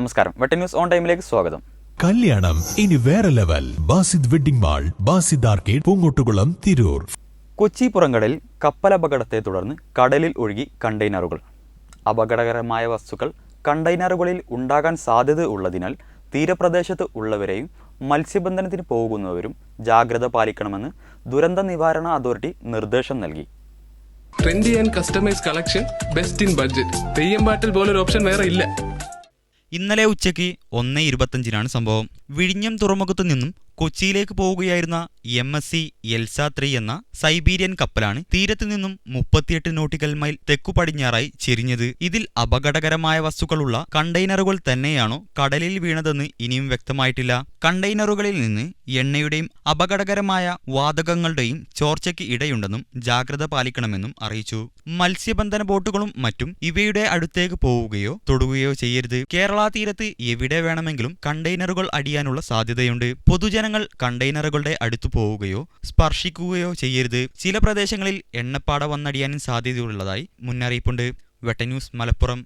നമസ്കാരം, വെട്ട news on ടൈമിലേക്ക് സ്വാഗതം. കല്യാണം ഇനി വേറെ level. Basid wedding mall, Basid arcade, Poongottukulam, Tirur. Kochi പുറംകടലിൽ കപ്പലപകടത്തെ തുടർന്ന് കടലിൽ ഒഴുകി കണ്ടെയ്നറുകൾ. അപകടകരമായ വസ്തുക്കൾ കണ്ടെയ്നറുകളിൽ ഉണ്ടാകാൻ സാധ്യത ഉള്ളതിനാൽ തീരപ്രദേശത്ത് ഉള്ളവരെയും മത്സ്യബന്ധനത്തിന് പോകുന്നവരും ജാഗ്രത പാലിക്കണമെന്ന് ദുരന്ത നിവാരണ അതോറിറ്റി നിർദ്ദേശം നൽകി. Trendy and customise collection, best in budget. Theyyam പാട്ടിൽ പോലൊരു ഓപ്ഷൻ വേറെ ഇല്ല. ഇന്നലെ ഉച്ചയ്ക്ക് 1:25 സംഭവം. വിഴിഞ്ഞം തുറമുഖത്തു നിന്നും കൊച്ചിയിലേക്ക് പോവുകയായിരുന്ന MSC എൽസ 3 എന്ന സൈബീരിയൻ കപ്പലാണ് തീരത്തു നിന്നും 38 നോട്ടിക്കൽ മൈൽ തെക്കു പടിഞ്ഞാറായി ചെരിഞ്ഞത്. ഇതിൽ അപകടകരമായ വസ്തുക്കളുള്ള കണ്ടെയ്നറുകൾ തന്നെയാണോ കടലിൽ വീണതെന്ന് ഇനിയും വ്യക്തമായിട്ടില്ല. കണ്ടെയ്നറുകളിൽ നിന്ന് എണ്ണയുടെയും അപകടകരമായ വാതകങ്ങളുടെയും ചോർച്ചയ്ക്ക് ഇടയുണ്ടെന്നും ജാഗ്രത പാലിക്കണമെന്നും അറിയിച്ചു. മത്സ്യബന്ധന ബോട്ടുകളും മറ്റും ഇവയുടെ അടുത്തേക്ക് പോവുകയോ തൊടുകയോ ചെയ്യരുത്. കേരള തീരത്ത് എവിടെ വേണമെങ്കിലും കണ്ടെയ്നറുകൾ അടിയാനുള്ള സാധ്യതയുണ്ട്. പൊതുജനങ്ങൾ കണ്ടെയ്നറുകളുടെ അടുത്തു പോവുകയോ സ്പർശിക്കുകയോ ചെയ്യരുത്. ചില പ്രദേശങ്ങളിൽ എണ്ണപ്പാട വന്നടിയാനും സാധ്യതയുള്ളതായി മുന്നറിയിപ്പുണ്ട്. വെട്ട ന്യൂസ്, മലപ്പുറം.